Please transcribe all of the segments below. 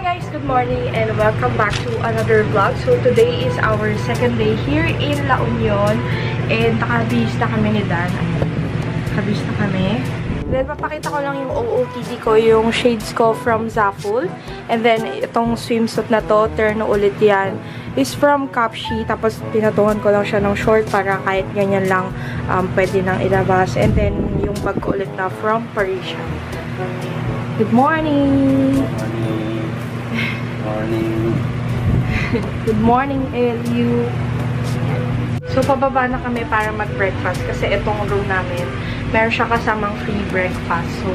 guys, good morning and welcome back to another vlog. So today is our second day here in La Union and nakabihis na kami ni Dan. Nakabihis na kami. Then papakita ko lang yung OOTD ko, yung shades ko from Zaful. And then itong swimsuit na to, Terno ulit yan, is from Capshi. Tapos pinatungan ko lang siya ng short para kahit ganyan lang pwede nang ilabas. And then yung bag ko ulit na from Parisian. Good morning! Morning. Good morning, LU. So, pababa na kami para mag-breakfast kasi itong room namin, meron siya kasamang free breakfast. So,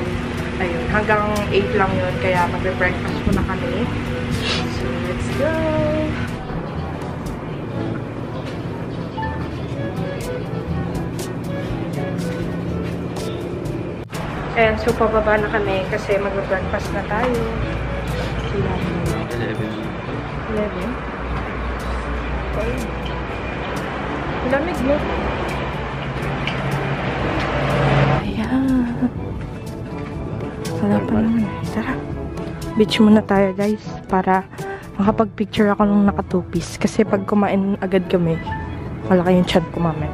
ayun, hanggang 8 lang yun. Kaya mag-breakfast muna kami. So, let's go! Ayan, so pababa na kami kasi mag-breakfast na tayo. 11. Okay. Lamig mo. Ayan. Wala pa naman. Tara. Beach muna tayo guys. Para makapag-picture ako nung naka-two-piece. Kasi pag kumain agad kami, malaki yung chan ko mamaya.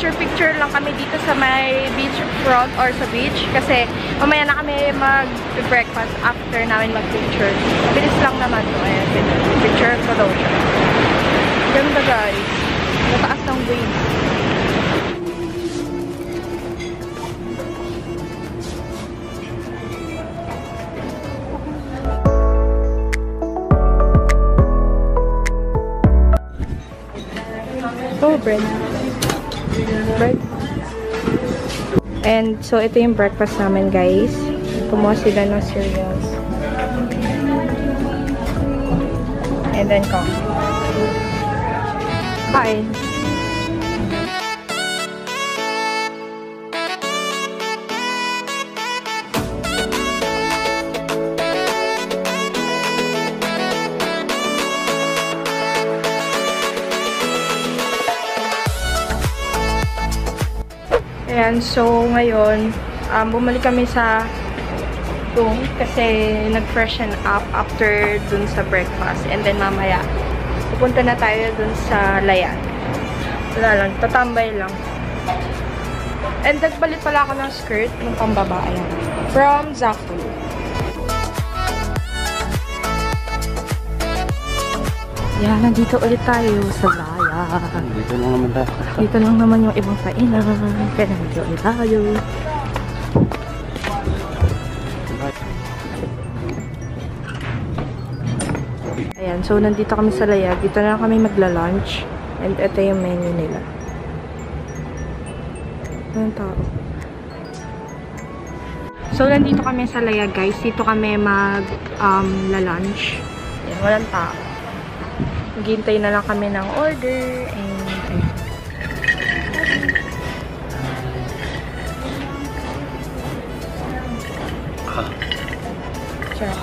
Picture lang kami dito sa may beach front or sa beach kasi mamaya na kami mag-breakfast after namin mag-picture. Mabilis lang naman to. Ayan, picture ko daw siya. Ganda guys. Mataas ng waves. Oh, bread. And so ito yung breakfast namin guys. Kumuha sila ng cereals. And then coffee. Kain. Ayan, so ngayon, bumalik kami sa room kasi nag-freshen up after dun sa breakfast. And then mamaya, pupunta na tayo dun sa Layan. Wala lang, tatambay lang. And nagbalit pala ako ng skirt, ng pambaba, ayan. From Zaful. Yan, nandito ulit tayo sa Layan. Dito lang naman tayo. Dito lang naman yung ibang kainan. Kaya nandito ulit tayo. Ayan, so nandito kami sa Layag. Dito na kami magla-lunch. And ito yung menu nila. Anong tao? So, nandito kami sa Layag, guys. Dito kami mag-lunch. Ayan, walang tao. Maghintay na lang kami ng order. And, ayun. Sure.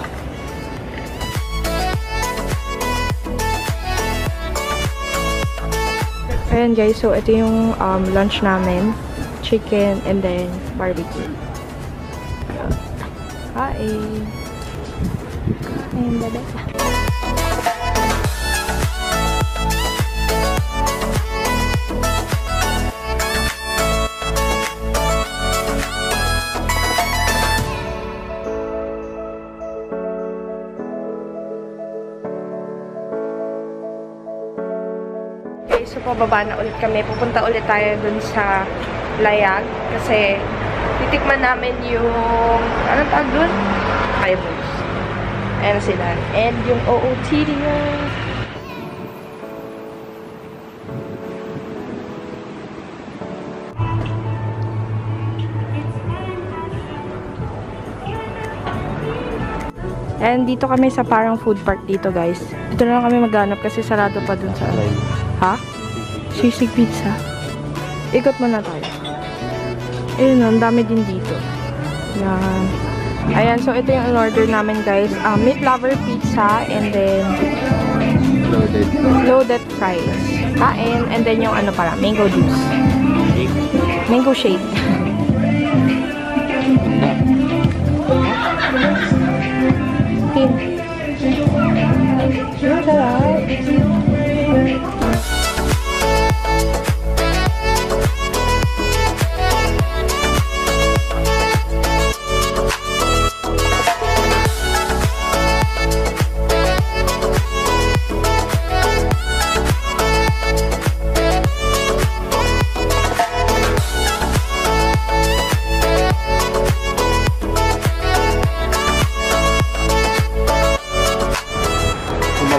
Ayan guys, so ito yung lunch namin. Chicken and then barbecue. Kain. Kain, bebe. So, pababa na ulit kami. Pupunta ulit tayo dun sa Layag. Kasi, titikman namin yung, anong tawag dun? Fireballs. Ayan sila. And yung OOTD. And dito kami sa parang food park dito, guys. Dito na lang kami maghanap kasi sarado pa dun sa... Ha? Sisig pizza. Ikot muna tayo. Ayun, ang dami din dito. Yan. Ayan, so ito yung in-order namin, guys. Meat lover pizza and then... Loaded fries. Kain. And then yung ano pala, mango juice. Mango shake.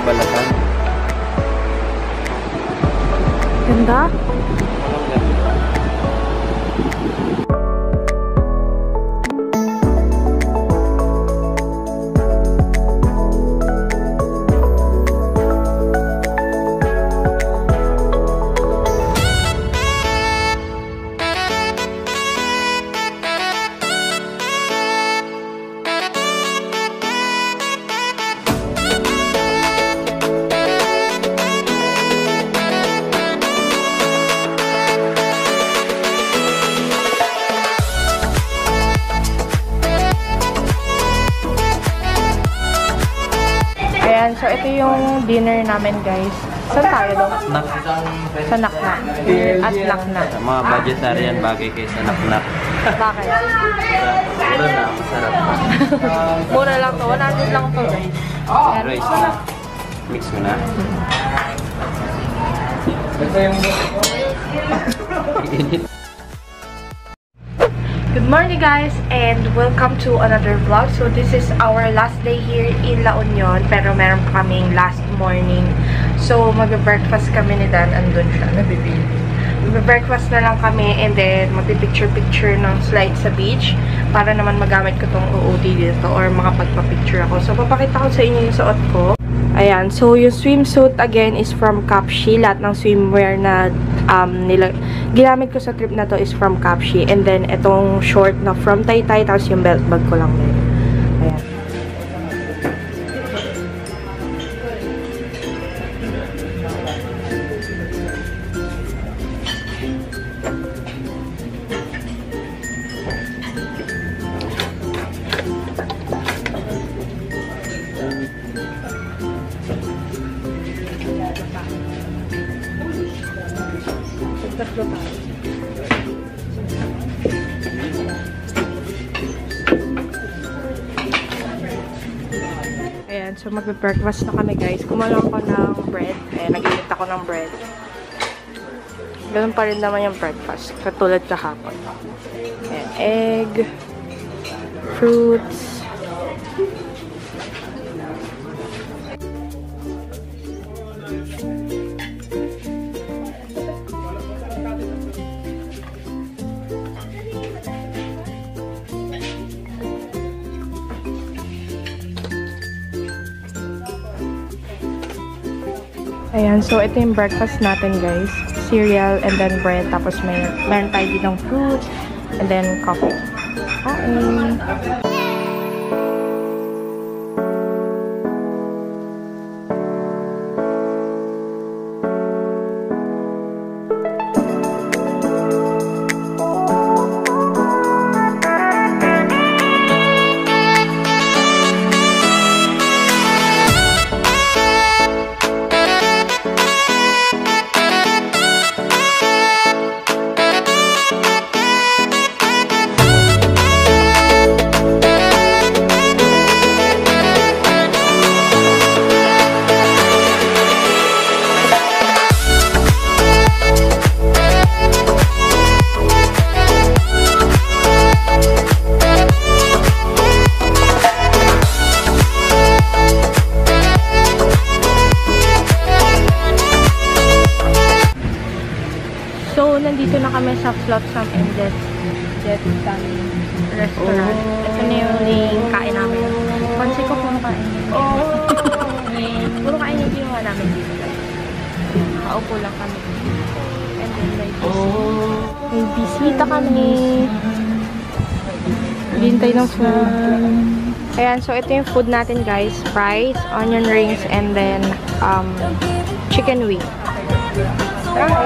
Balasan. Ganda? So, ito yung dinner namin, guys. Saan tayo daw? Sa Naknak. At Naknak. Mga budgetarian bagay kayo sa Naknak. Bakit? Mura na, masarap. Mura lang to. 100 lang to, guys. Rice na. Mix mo na. Ito yung... Good morning, guys, and welcome to another vlog. So this is our last day here in La Union, pero meron pa kaming last morning. So mag-breakfast kami ni Dan, andun siya, nabibili. Mag-breakfast na lang kami and then mag-picture-picture ng slide sa beach para naman magamit ko tong OOTD dito or makapagpa-picture ako. So papakita ko sa inyo yung suot ko. Ayan, so yung swimsuit again is from Kapshi. Lahat ng swimwear na ginamit ko sa trip na to is from Kapshi. And then, itong short na from Taytay, tapos yung belt bag ko lang din. Ayan. Tatlo tayo. Ayan, so magbe-breakfast na kami, guys. Kumalang ako ng bread. Ayan, nag-init ako ng bread. Ganun pa rin naman yung breakfast. Katulad kahapon. Ayan, egg, fruits. Ayan, so ito yung breakfast natin, guys. Cereal and then bread. Tapos meron tayo ditong fruit and then coffee. Kain! nandito na kami sa Flotsam and Jet Restaurant. Ito na yung kain namin. Pansin ko puro kain. Puro kain yung ginawa namin dito. Kaupo lang kami. And then may bisita kami. Bintay ng food. Ayan, so ito yung food natin guys. Fries, onion rings, and then chicken wing. Tara,